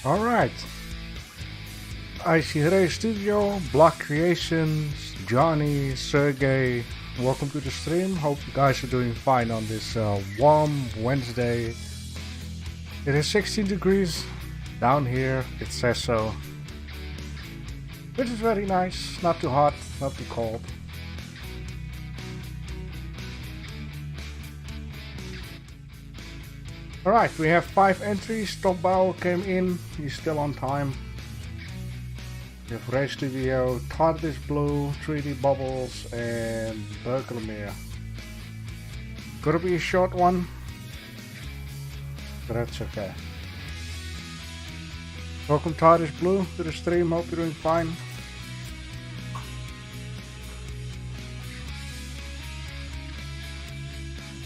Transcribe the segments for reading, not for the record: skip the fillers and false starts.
Alright, IC Studio, Block Creations, Johnny, Sergey, welcome to the stream. Hope you guys are doing fine on this warm Wednesday. It is 16 degrees down here, it says so. Which is very nice, not too hot, not too cold. Alright, we have 5 entries. Snowball came in, he's still on time. We have Ray Studio, TARDIS Blue, 3D Bubbles, and Burglamere. Gonna be a short one, but that's okay. Welcome TARDIS Blue to the stream, hope you're doing fine.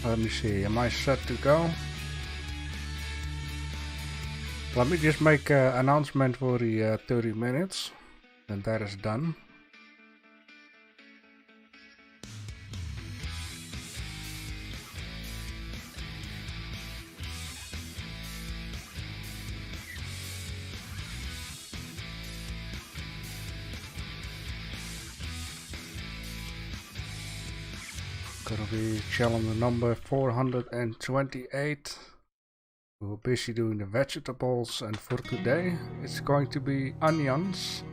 Let me see, am I set to go? Let me just make an announcement for the 30 minutes, and that is done. Gonna be challenge number 428. We were busy doing the vegetables, and for today it's going to be onions.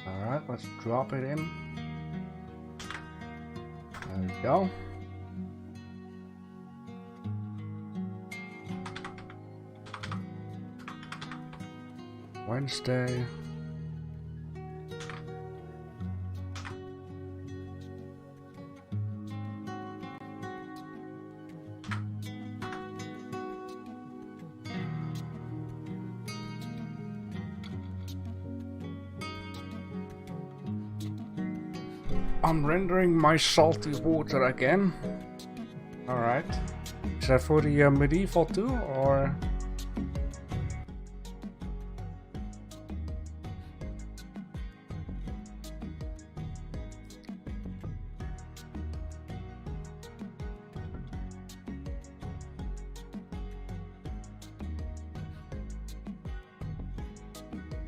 Alright, let's drop it in. There we go. Wednesday. I'm rendering my salty water again. Alright. Is that for the medieval too, or?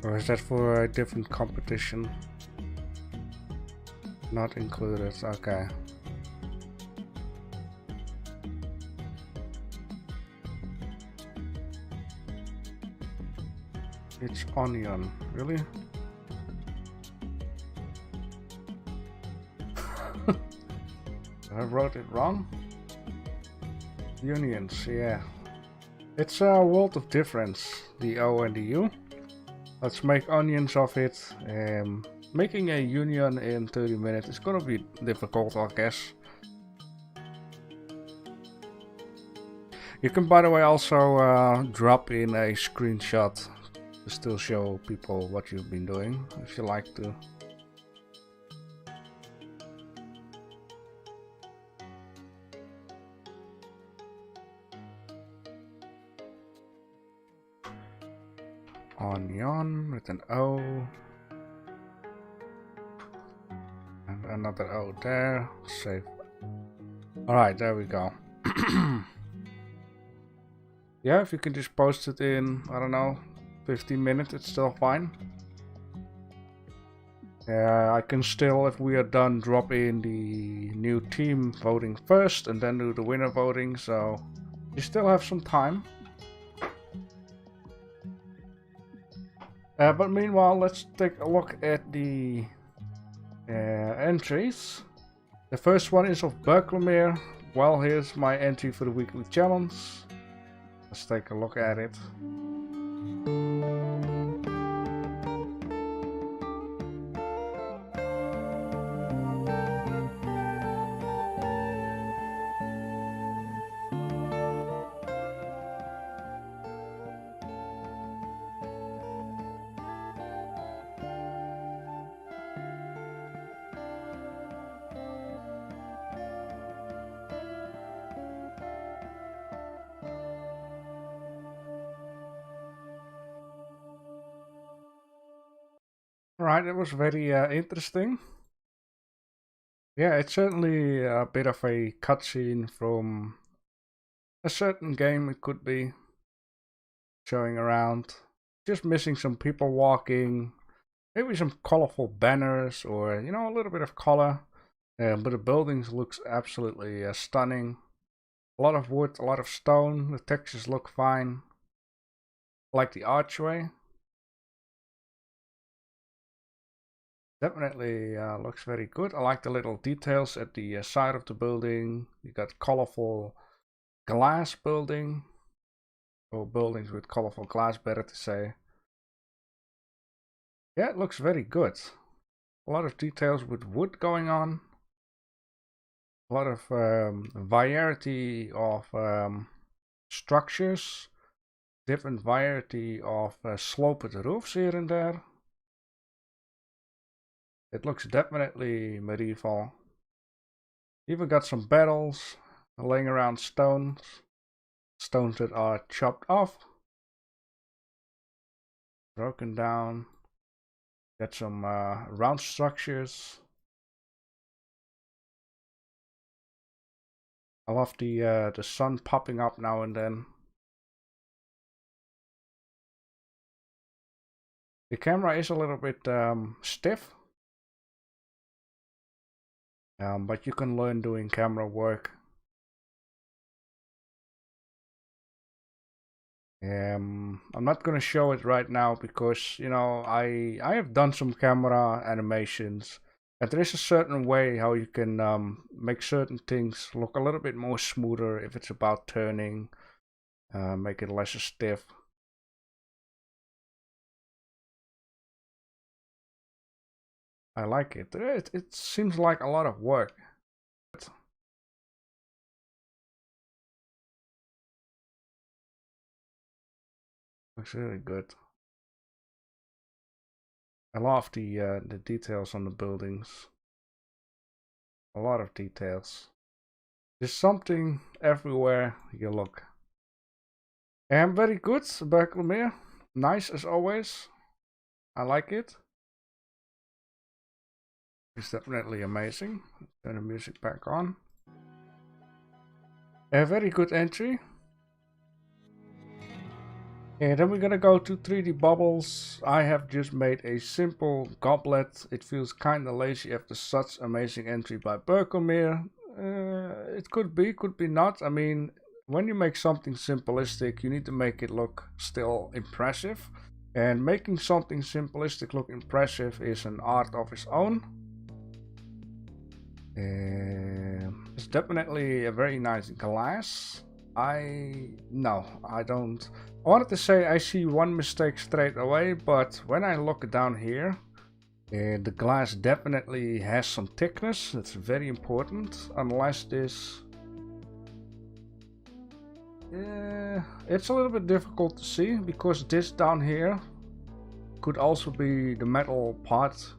Or is that for a different competition? Not included, okay. It's onion, really? I wrote it wrong? Unions, yeah. It's a world of difference, the O and the U. Let's make onions of it. Making a union in 30 minutes is gonna be difficult, I guess. You can, by the way, also drop in a screenshot to still show people what you've been doing, if you like to. Onion with an O. And another O there. Save. Alright, there we go. Yeah, if you can just post it in, I don't know, 15 minutes, it's still fine. Yeah, I can still, if we are done, drop in the new team voting first and then do the winner voting, so you still have some time. But meanwhile, let's take a look at the entries. The first one is of Burglamere. Well, here's my entry for the weekly challenge. Let's take a look at it. Right, it was very interesting. Yeah, it's certainly a bit of a cutscene from a certain game. It could be showing around. Just missing some people walking, maybe some colorful banners, or you know, a little bit of color. But the buildings looks absolutely stunning. A lot of wood, a lot of stone. The textures look fine. I like the archway. Definitely looks very good. I like the little details at the side of the building. You got colorful glass building, or buildings with colorful glass, better to say. Yeah, it looks very good. A lot of details with wood going on. A lot of variety of structures. Different variety of sloped roofs here and there. It looks definitely medieval. Even got some barrels laying around stones. Stones that are chopped off. Broken down. Got some round structures. I love the sun popping up now and then. The camera is a little bit stiff. But you can learn doing camera work. I'm not gonna show it right now because you know I have done some camera animations, and there is a certain way how you can make certain things look a little bit more smoother if it's about turning, make it less stiff. I like it. It seems like a lot of work. Looks really good. I love the details on the buildings. A lot of details. There's something everywhere you look. And very good, Berkelmeer. Nice as always. I like it. It's definitely amazing. Turn the music back on. A very good entry. And then we're gonna go to 3D bubbles. I have just made a simple goblet. It feels kinda lazy after such amazing entry by Berkelmeer. It could be not. I mean, when you make something simplistic, you need to make it look still impressive. And making something simplistic look impressive is an art of its own. It's definitely a very nice glass. No, I don't. I wanted to say I see one mistake straight away, but when I look down here, the glass definitely has some thickness. That's very important. Unless this, it's a little bit difficult to see because this down here could also be the metal part.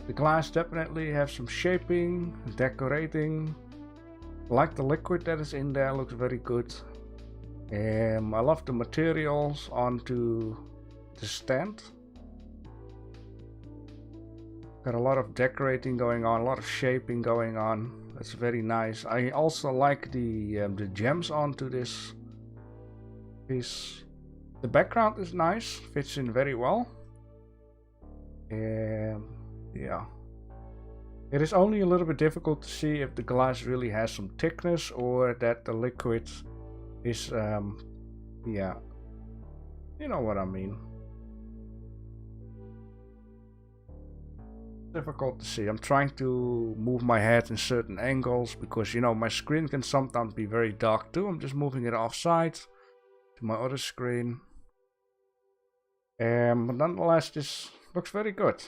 The glass definitely has some shaping, decorating. Like the liquid that is in there, looks very good. I love the materials onto the stand. Got a lot of decorating going on, a lot of shaping going on. That's very nice. I also like the gems onto this piece. The background is nice, fits in very well. Yeah. It is only a little bit difficult to see if the glass really has some thickness or that the liquid is, yeah, you know what I mean. Difficult to see. I'm trying to move my head in certain angles because, you know, my screen can sometimes be very dark too. I'm just moving it offside to my other screen. But nonetheless, this looks very good.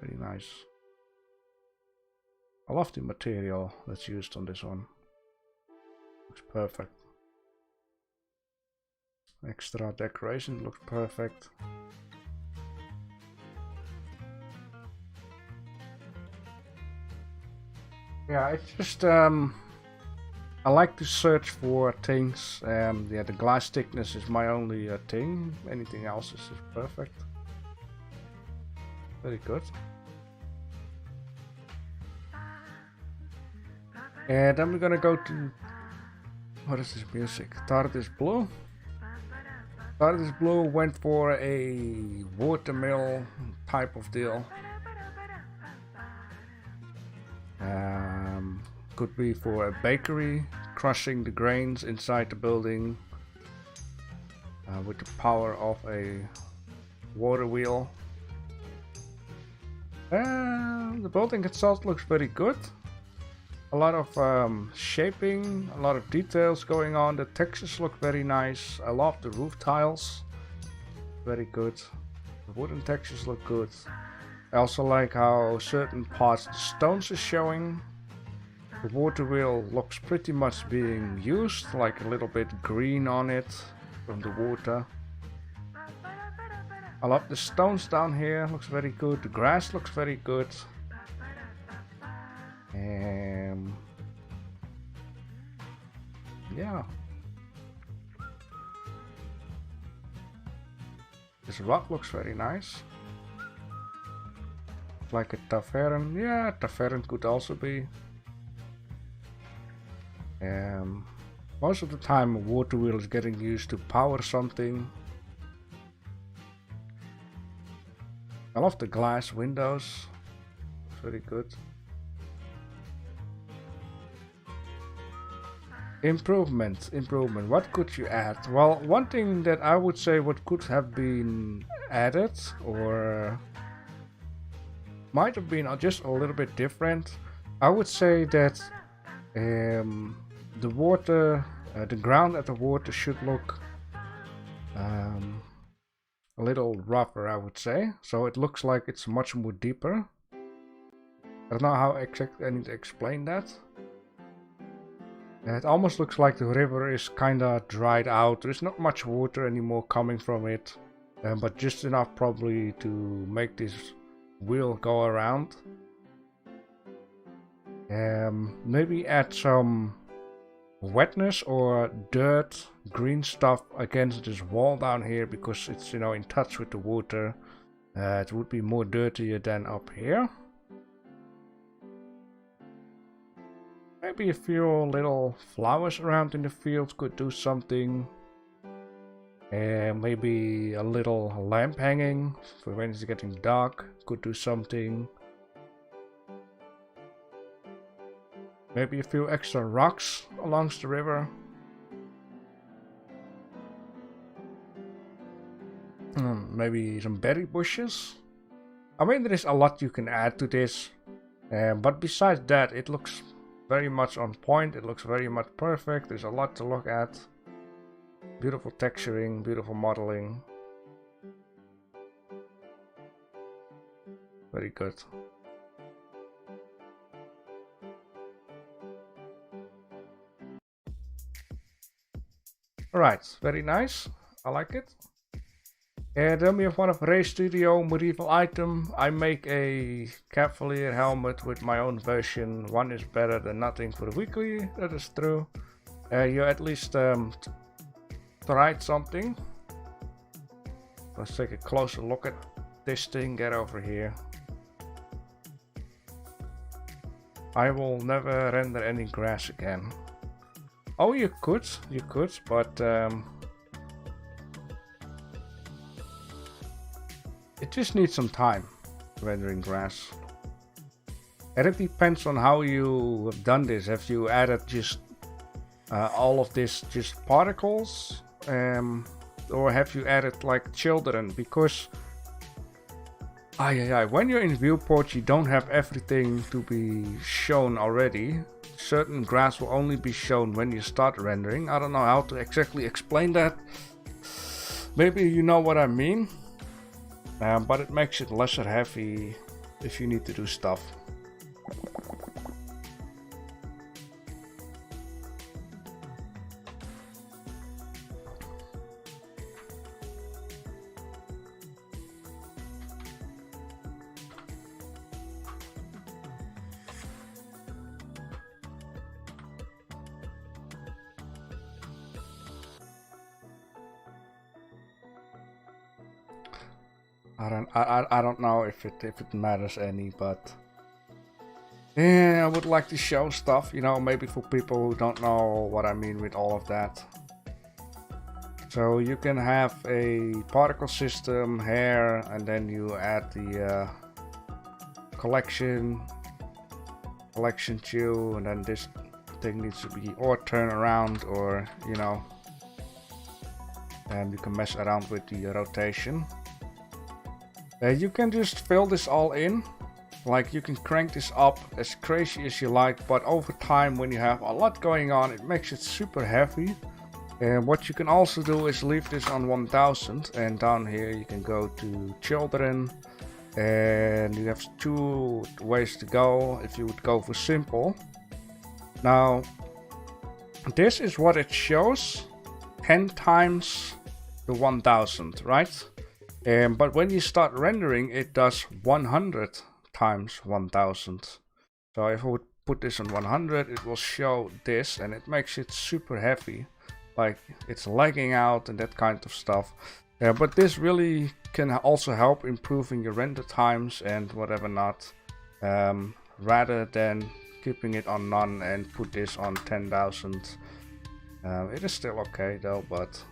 Very nice. I love the material that's used on this one. Looks perfect. Extra decoration looks perfect. Yeah, it's just I like to search for things. Yeah, the glass thickness is my only thing. Anything else is just perfect. Very good. And then we're gonna go to, what is this music? TARDIS Blue. TARDIS Blue went for a watermill type of deal. Could be for a bakery, crushing the grains inside the building with the power of a water wheel. The building itself looks very good. A lot of shaping, a lot of details going on. The textures look very nice. I love the roof tiles. Very good. The wooden textures look good. I also like how certain parts the stones are showing. The water wheel looks pretty much being used, like a little bit green on it from the water. I love the stones down here, looks very good. The grass looks very good. Yeah. This rock looks very nice. Like a tavern. Yeah, tavern could also be. Most of the time a water wheel is getting used to power something. I love the glass windows. It's very good. Improvement. What could you add? Well, one thing that I would say what could have been added or might have been just a little bit different. I would say that the water, the ground at the water should look a little rougher, I would say. So it looks like it's much more deeper. I don't know how exactly I need to explain that. It almost looks like the river is kinda dried out. There's not much water anymore coming from it, but just enough probably to make this wheel go around. Maybe add some wetness or dirt, green stuff against this wall down here because it's, you know, in touch with the water. It would be more dirtier than up here. Maybe a few little flowers around in the field could do something. And maybe a little lamp hanging for when it's getting dark could do something. Maybe a few extra rocks along the river. Maybe some berry bushes. I mean, there is a lot you can add to this. But besides that, it looks very much on point. It looks very much perfect. There's a lot to look at. Beautiful texturing, beautiful modeling. Very good. Alright, very nice. I like it. And then we have one of Ray Studio medieval item. I make a Cavalier helmet with my own version. One is better than nothing for the weekly. That is true. You at least tried something. Let's take a closer look at this thing. Get over here. I will never render any grass again. Oh, you could, but it just needs some time rendering grass. And it depends on how you have done this. Have you added just all of this just particles, or have you added like children? Because when you're in viewport, you don't have everything to be shown already. Certain grass will only be shown when you start rendering. I don't know how to exactly explain that. Maybe you know what I mean. But it makes it lesser heavy if you need to do stuff. I don't know if it matters any, but yeah, I would like to show stuff, you know, maybe for people who don't know what I mean with all of that. So you can have a particle system here, and then you add the collection to, and then this thing needs to be or turn around, or you know, and you can mess around with the rotation. You can just fill this all in, like you can crank this up as crazy as you like, but over time when you have a lot going on, it makes it super heavy. And what you can also do is leave this on 1000, and down here you can go to children, and you have two ways to go if you would go for simple. Now this is what it shows 10 times the 1000, right? But when you start rendering, it does 100 times 1000. So if I would put this on 100, it will show this, and it makes it super heavy, like it's lagging out and that kind of stuff. But this really can also help improving your render times and whatever not, rather than keeping it on none and put this on 10,000. It is still okay though, but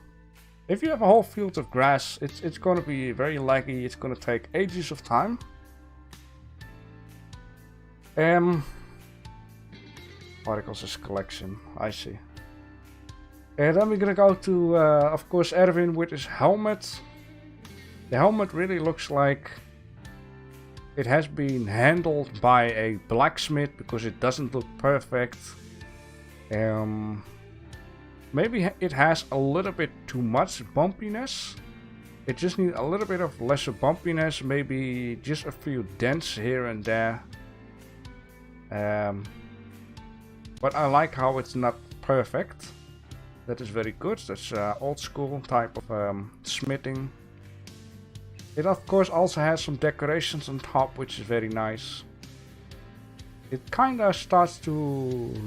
if you have a whole field of grass, it's going to be very laggy. It's going to take ages of time. Particles as collection, I see. And then we're going to go to, of course, Erwin with his helmet. The helmet really looks like it has been handled by a blacksmith, because it doesn't look perfect. Maybe it has a little bit too much bumpiness. It just needs a little bit of lesser bumpiness, maybe just a few dents here and there. But I like how it's not perfect. That is very good. That's old school type of smithing. It of course also has some decorations on top, which is very nice. It kinda starts to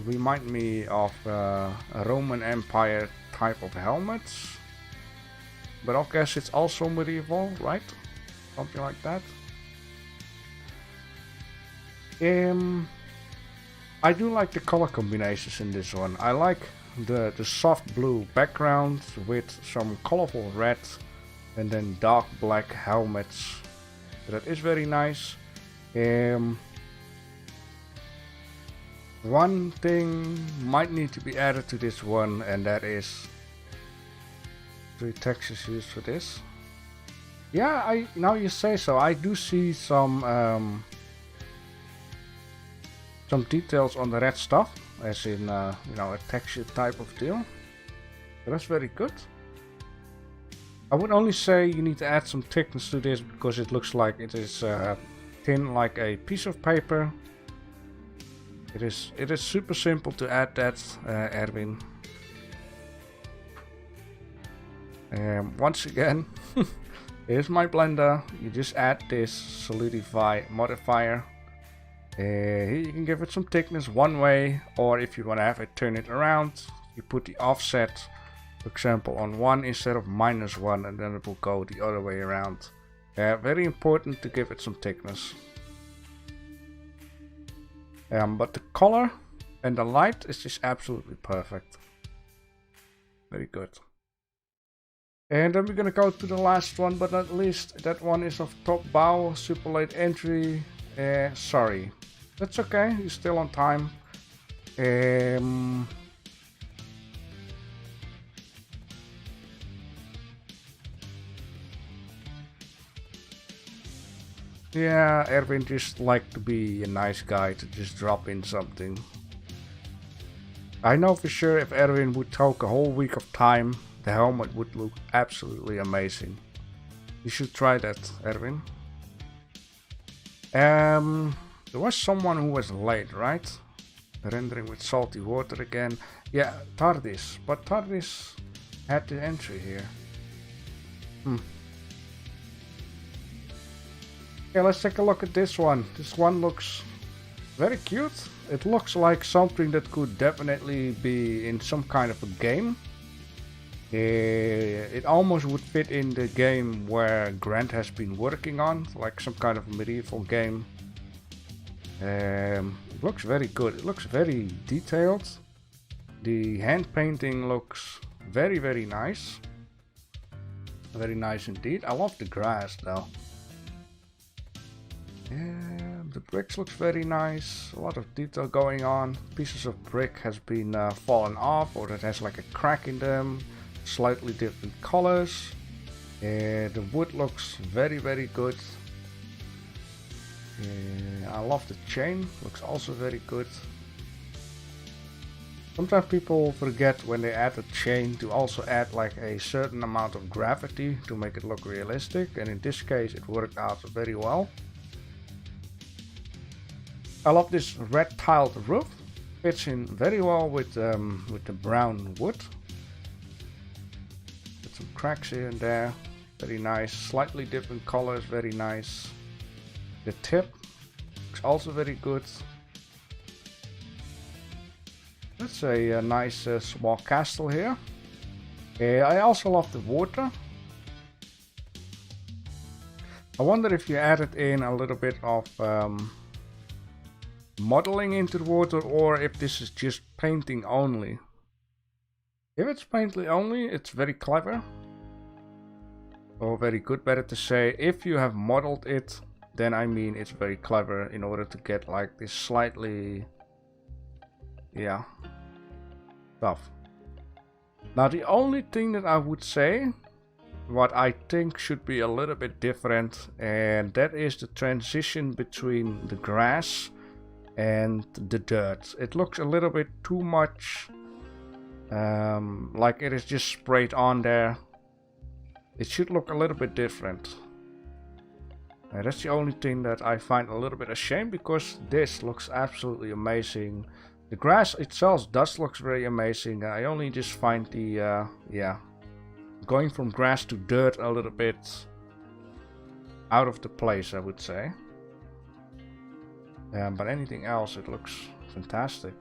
remind me of a Roman Empire type of helmets. But I guess it's also medieval, right? Something like that. I do like the color combinations in this one. I like the soft blue background with some colorful red and then dark black helmets. That is very nice. One thing might need to be added to this one, and that is 3 textures used for this. Yeah, now you say so, I do see some details on the red stuff, as in you know, a texture type of deal. So that's very good. I would only say you need to add some thickness to this, because it looks like it is thin like a piece of paper. It is super simple to add that, Erwin. Once again, here's my Blender. You just add this solidify modifier. Here you can give it some thickness one way, or if you want to have it turn it around, you put the offset, for example, on 1 instead of -1, and then it will go the other way around. Very important to give it some thickness. But the color and the light is just absolutely perfect. Very good. And then we're gonna go to the last one, but not least. That one is of top bow, super late entry. Sorry. That's okay, you're still on time. Yeah, Erwin just like to be a nice guy to just drop in something. I know for sure if Erwin would take a whole week of time, the helmet would look absolutely amazing. You should try that, Erwin. There was someone who was late, right? Rendering with salty water again. Yeah, Tardis. But Tardis had the entry here. Okay, let's take a look at this one. This one looks very cute. It looks like something that could definitely be in some kind of a game. It almost would fit in the game where Grant has been working on, like some kind of medieval game. It looks very good. It looks very detailed. The hand painting looks very, very nice. Very nice indeed. I love the grass though. The bricks looks very nice. A lot of detail going on. Pieces of brick has been fallen off, or it has like a crack in them. Slightly different colors. The wood looks very, very good. I love the chain. Looks also very good. Sometimes people forget when they add a chain to also add like a certain amount of gravity to make it look realistic, and in this case it worked out very well. I love this red tiled roof. Fits in very well with the brown wood. With some cracks here and there. Very nice. Slightly different colors. Very nice. The tip looks also very good. That's a nice small castle here. I also love the water. I wonder if you added in a little bit of modeling into the water, or if this is just painting only. If it's painting only, it's very clever. Or very good, better to say. If you have modeled it, then I mean it's very clever in order to get like this slightly, yeah, stuff. Now the only thing that I would say, what I think should be a little bit different, and that is the transition between the grass and the dirt. It looks a little bit too much like it is just sprayed on there. It should look a little bit different. That's the only thing that I find a little bit a shame, because this looks absolutely amazing. The grass itself does look very amazing. I only just find the yeah, going from grass to dirt a little bit out of the place, I would say. But anything else, it looks fantastic.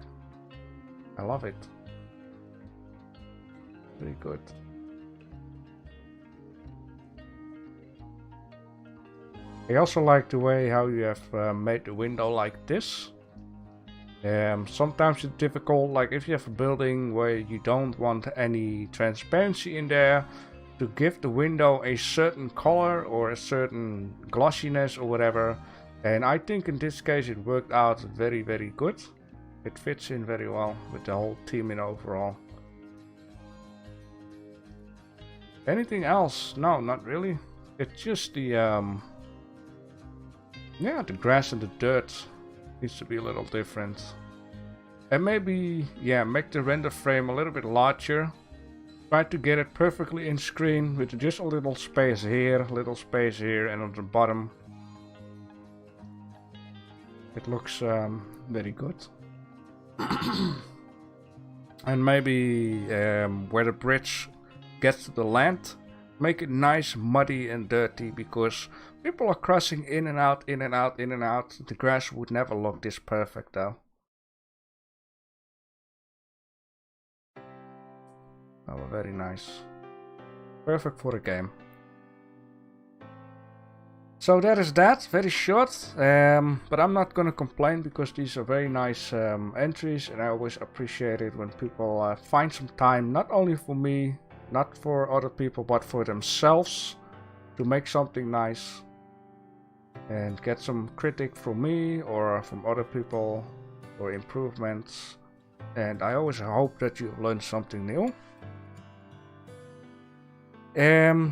I love it. Very good. I also like the way how you have made the window like this. Sometimes it's difficult, like if you have a building where you don't want any transparency in there, to give the window a certain color or a certain glossiness or whatever. And I think in this case it worked out very, very good. It fits in very well with the whole theme in overall. Anything else? No, not really. It's just the yeah, the grass and the dirt needs to be a little different. And maybe, yeah, make the render frame a little bit larger. Try to get it perfectly in screen with just a little space here, and on the bottom. It looks very good. And maybe where the bridge gets to the land, make it nice, muddy and dirty, because people are crossing in and out, in and out, in and out. The grass would never look this perfect though. Oh, very nice. Perfect for a game. So that is that, very short, but I'm not gonna complain, because these are very nice entries, and I always appreciate it when people find some time, not only for me, not for other people, but for themselves, to make something nice and get some critique from me or from other people or improvements. And I always hope that you've learned something new.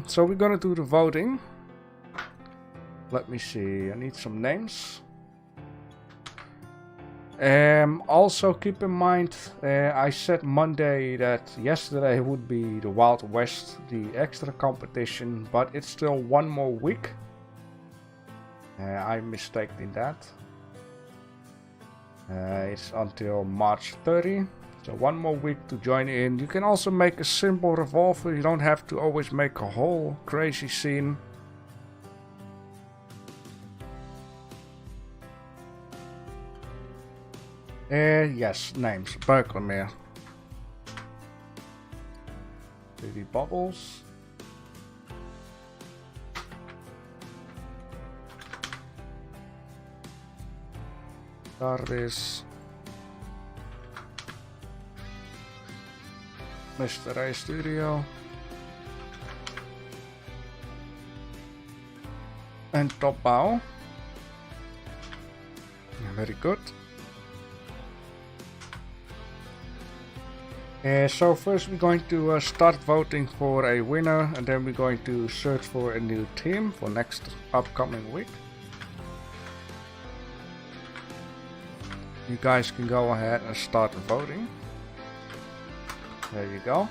So we're gonna do the voting. Let me see, I need some names. Also keep in mind, I said Monday that yesterday would be the Wild West, the extra competition, but it's still one more week. I mistaked in that. It's until March 30, so one more week to join in. You can also make a simple revolver, you don't have to always make a whole crazy scene. Yes, names. Berkelmeer. 3D bubbles. Start this. Mr. A Studio. And top bow. Very good. So first we're going to start voting for a winner, and then we're going to search for a new team for next upcoming week. You guys can go ahead and start voting. There you go.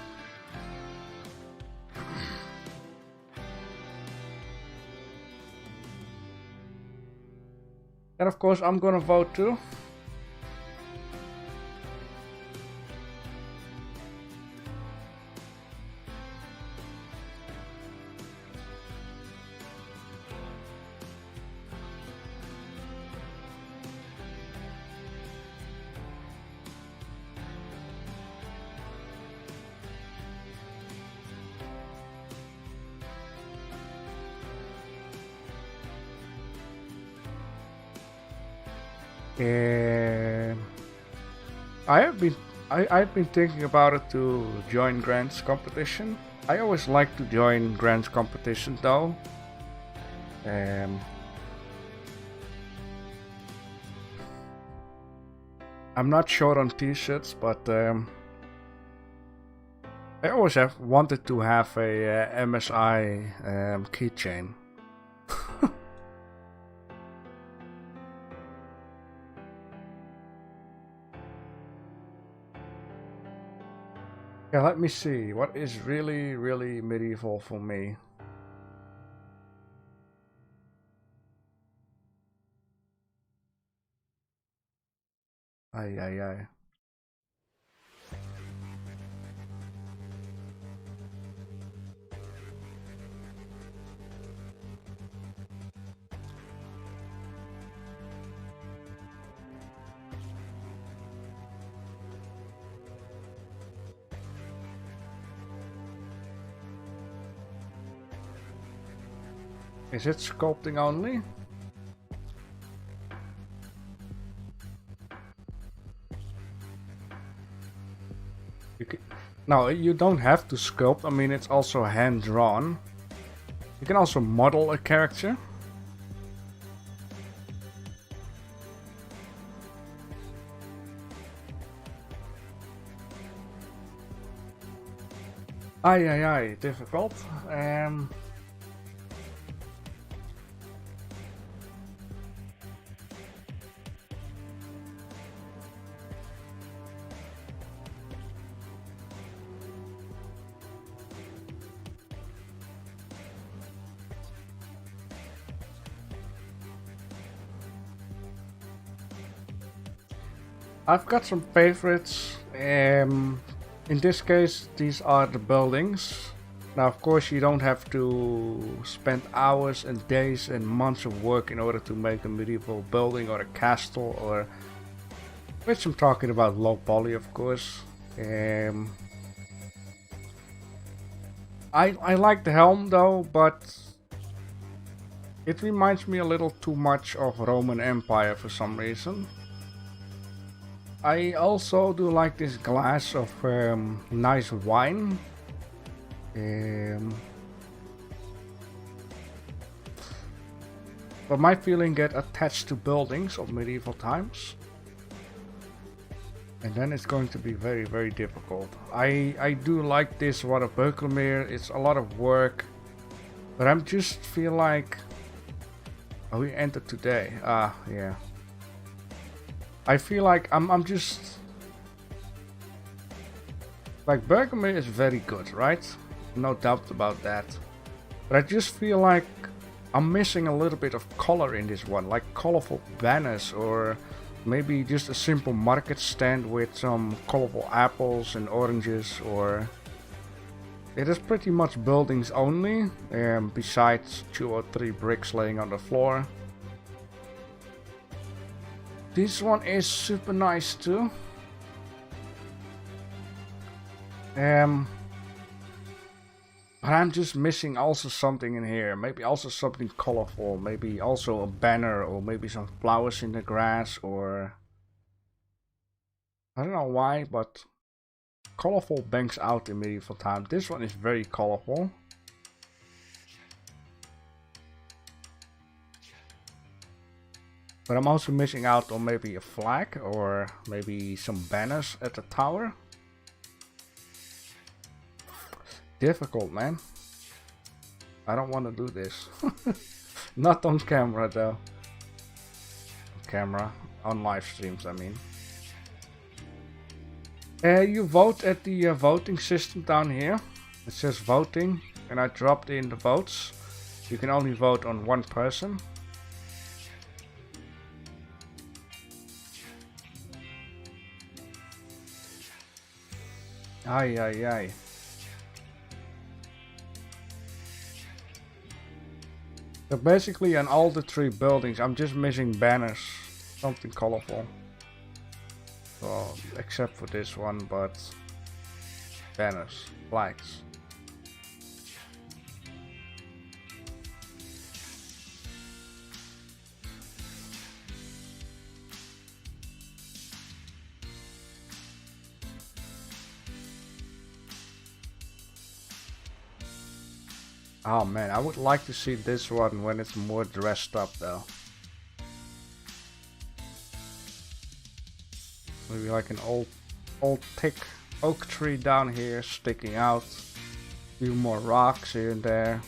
And of course I'm gonna vote too. I've been thinking about it to join grants competition. I always like to join grants competition though. I'm not short on t-shirts, but I always have wanted to have a MSI keychain. Yeah, let me see. What is really medieval for me? Ay. Is it sculpting only? No, you don't have to sculpt. I mean, it's also hand-drawn. You can also model a character. Ay, difficult. I've got some favorites. In this case, these are the buildings. Now, of course, you don't have to spend hours and days and months of work in order to make a medieval building or a castle, or which I'm talking about low poly, of course. I like the helm though, but it reminds me a little too much of Roman Empire for some reason. I also do like this glass of nice wine. But my feeling get attached to buildings of medieval times. And then it's going to be very difficult. I do like this Water Berkelmeer. It's a lot of work. But I'm just feel like... Oh, we entered today. Ah, yeah. I feel like I'm just... Like, Berkelmeer is very good, right? No doubt about that. But I just feel like I'm missing a little bit of color in this one. Like colorful banners, or maybe just a simple market stand with some colorful apples and oranges, or... It is pretty much buildings only, besides 2 or 3 bricks laying on the floor. This one is super nice too. But I'm just missing also something in here. Maybe also something colorful. Maybe also a banner, or maybe some flowers in the grass, or I don't know why, but colorful banks out in medieval time. This one is very colorful. But I'm also missing out on maybe a flag or maybe some banners at the tower. Difficult, man. I don't want to do this. Not on camera though. On camera, on live streams I mean. You vote at the voting system down here. It says voting, and I dropped in the votes. You can only vote on one person. Ay, ay, ay. So basically on all the 3 buildings, I'm just missing banners. Something colorful. Well, except for this one, but banners, flags. Oh man, I would like to see this one when it's more dressed up though. Maybe like an old thick oak tree down here sticking out. A few more rocks here and there.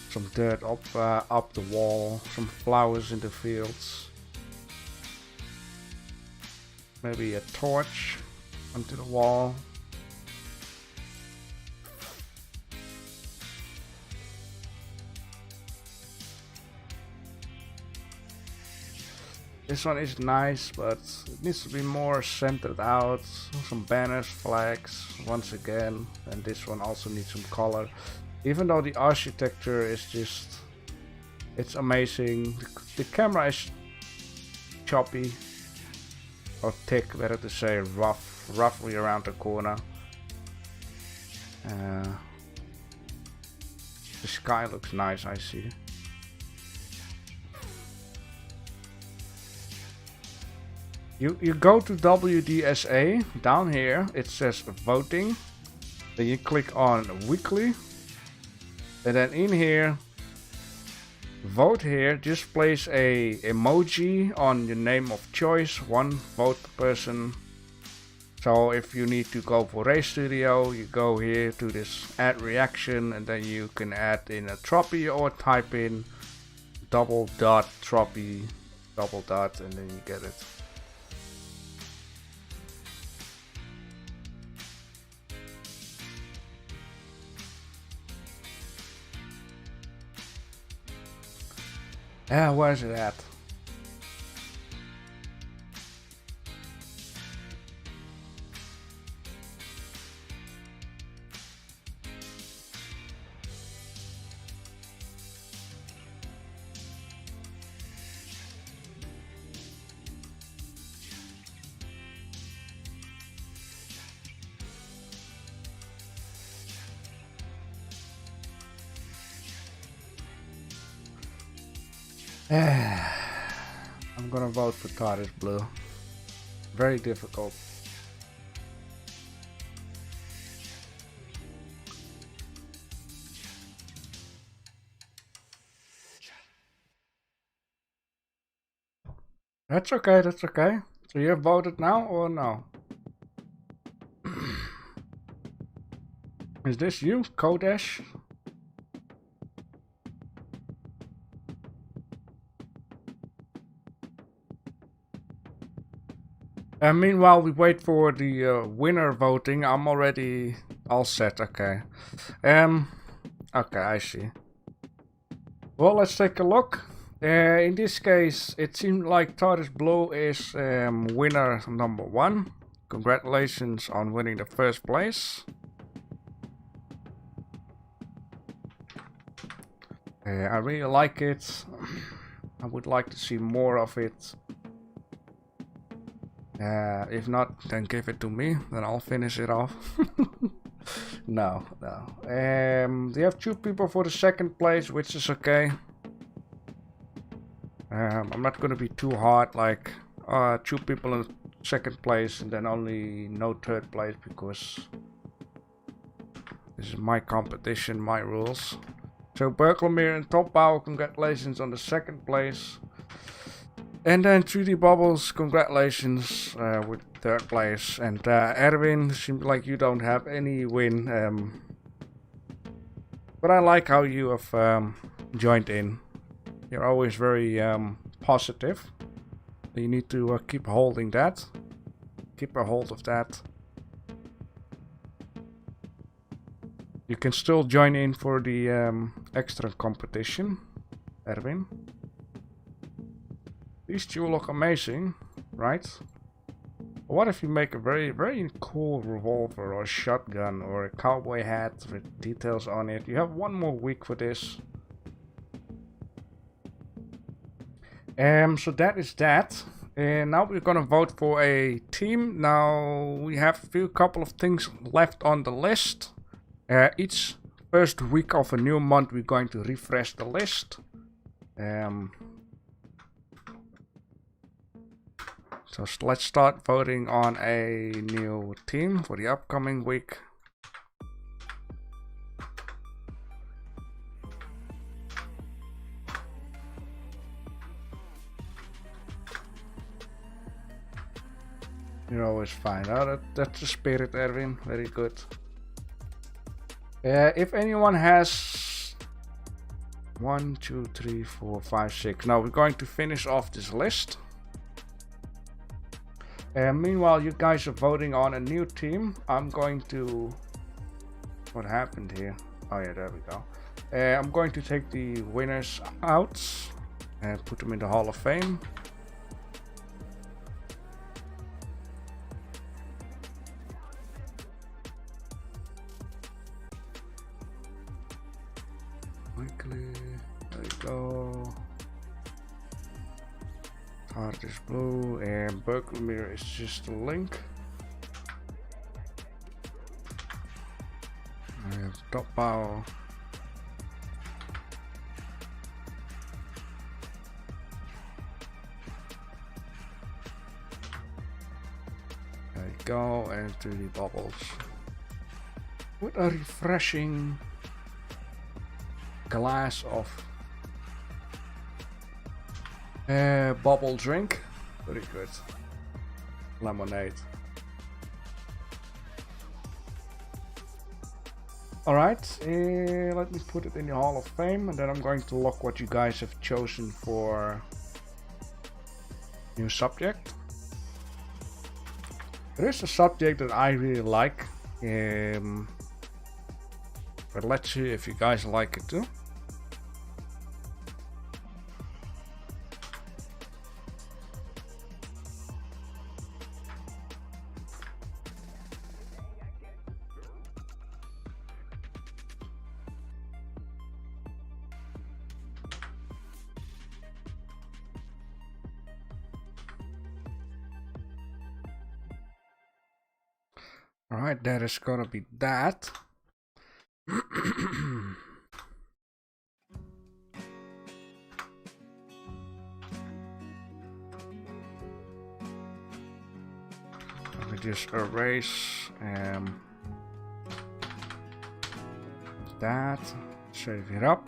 Some dirt up the wall. Some flowers in the fields. Maybe a torch onto the wall. This one is nice, but it needs to be more centered out. Some banners, flags, once again. And this one also needs some color. Even though the architecture is just... it's amazing. The camera is choppy. Or thick, better to say, roughly around the corner. The sky looks nice, I see. You go to WDSA, down here it says voting, then you click on weekly, and then in here, vote here, just place a emoji on your name of choice, one vote per person. So if you need to go for Ray Studio, you go here to this add reaction, and then you can add in a trophy or type in double dot trophy, double dot, and then you get it. Yeah, where's it at? I'm gonna vote for Tardis Blue. Very difficult. That's okay, that's okay. So you have voted now or no? Is this you, Kodesh? And meanwhile we wait for the winner voting. I'm already all set, okay. Okay, I see. Well, let's take a look. In this case, it seemed like Tardis Blue is winner number 1. Congratulations on winning the first place. I really like it. I would like to see more of it. If not, then give it to me, then I'll finish it off. No. They have 2 people for the second place, which is okay. I'm not gonna be too hard, like 2 people in second place and then only no third place, because this is my competition, my rules. So Berkelmere and Top Power, congratulations on the second place. And then 3D Bubbles, congratulations with third place. And Erwin, seems like you don't have any win. But I like how you have joined in. You're always very positive. You need to keep holding that. Keep a hold of that. You can still join in for the extra competition, Erwin. These 2 look amazing, right? What if you make a very, very cool revolver or shotgun or a cowboy hat with details on it? You have 1 more week for this. So that is that. And now we're gonna vote for a team. Now we have a couple of things left on the list. Each first week of a new month we're going to refresh the list. So let's start voting on a new team for the upcoming week. You're always fine. Oh, that's the spirit, Erwin. Very good. If anyone has 1, 2, 3, 4, 5, 6. Now we're going to finish off this list. Meanwhile, you guys are voting on a new team. I'm going to... What happened here? Oh yeah, there we go. I'm going to take the winners out and put them in the Hall of Fame. Quickly, there we go. Heart is blue and Berkelmere is just a link. I have Top Power. There you go, and 3D Bubbles. What a refreshing glass of bubble drink. Very good. Lemonade. Alright, let me put it in the Hall of Fame, and then I'm going to look what you guys have chosen for new subject. There is a subject that I really like, but let's see if you guys like it too. Alright, that is gonna be that. Let me just erase that, save it up.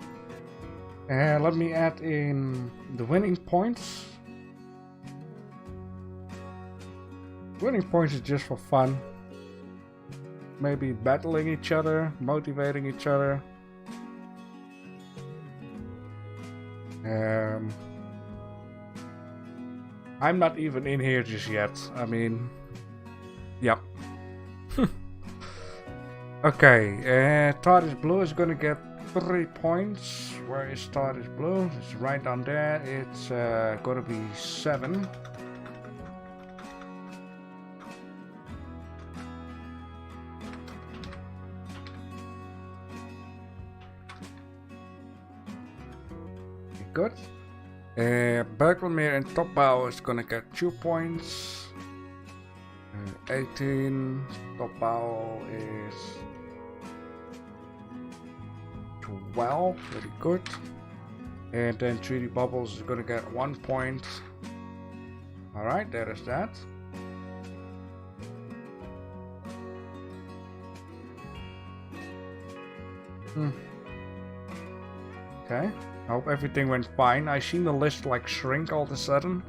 And let me add in the winning points. Winning points is just for fun. Maybe battling each other, motivating each other. I'm not even in here just yet. I mean, yeah. Okay, Tardis Blue is gonna get 3 points. Where is Tardis Blue? It's right down there. It's gonna be 7. Good. Berkelmere and Top Power is gonna get 2 points. 18. Top Power is well, very good. And then 3D Bubbles is gonna get 1 point. Alright, there is that. Okay, I hope everything went fine. I seen the list like shrink all of a sudden.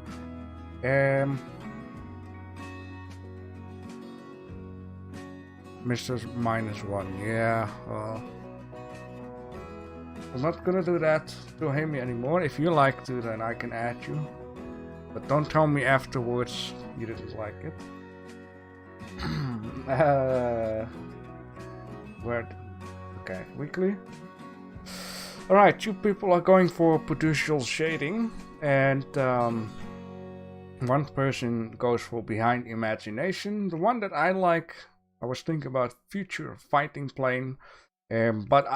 Mr. -1, yeah. I'm not gonna do that to him anymore. If you like to, then I can add you. But don't tell me afterwards you didn't like it. Where? Okay, weekly. Alright, 2 people are going for producial shading, and 1 person goes for behind imagination. The one that I like, I was thinking about future fighting plane, but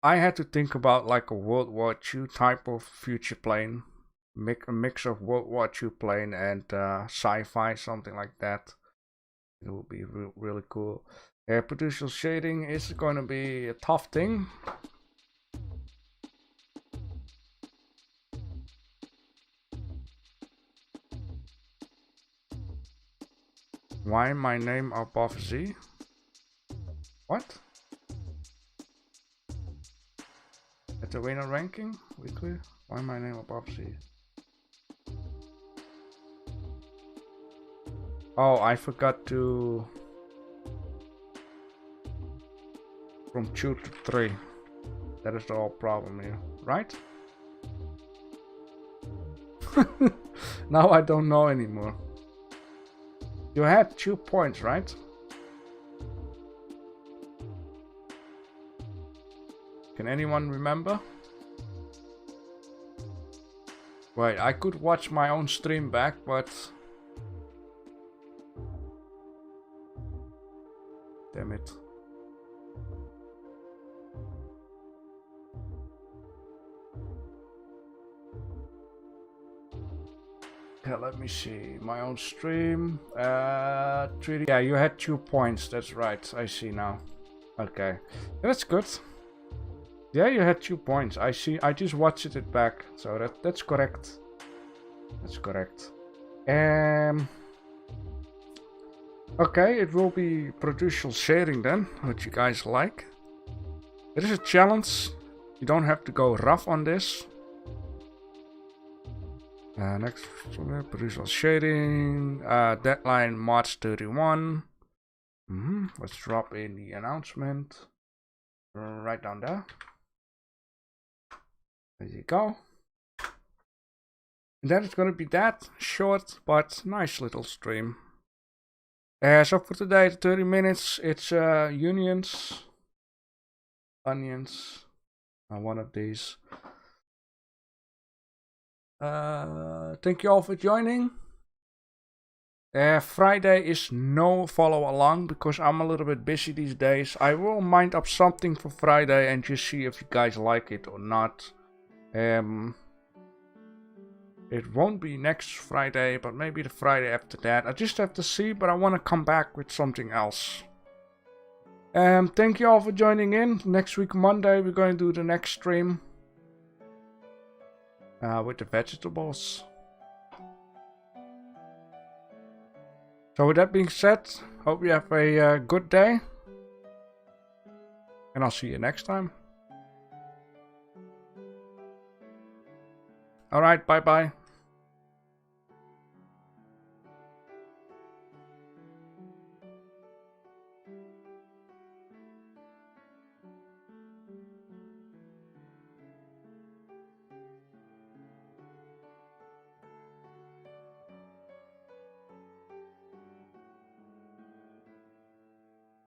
I had to think about like a World War II type of future plane, a mix of World War II plane and sci-fi, something like that. It will be really cool. Producial shading is going to be a tough thing. Why my name above Z? What? At the winner ranking? Weekly? Why my name above Z? Oh, I forgot to... From 2 to 3. That is the whole problem here, right? Now I don't know anymore. You had 2 points, right? Can anyone remember? Wait, I could watch my own stream back, but... Damn it. Yeah, let me see. My own stream. 3D. Yeah, you had 2 points. That's right. I see now. Okay. That's good. Yeah, you had 2 points. I see. I just watched it back. So that's correct. That's correct. Okay, it will be producial shading then. What you guys like. It is a challenge. You don't have to go rough on this. Next, producial shading, deadline March 31. Let's drop in the announcement right down there. There you go. And that is going to be that short but nice little stream. So for today, 30 minutes, it's onions, one of these. Thank you all for joining. Friday is no follow along because I'm a little bit busy these days. I will mind up something for Friday and just see if you guys like it or not. It won't be next Friday, but maybe the Friday after that. I just have to see, but I want to come back with something else. Thank you all for joining in. Next week Monday we're going to do the next stream. With the vegetables. So with that being said, hope you have a good day. And I'll see you next time. Alright, bye bye.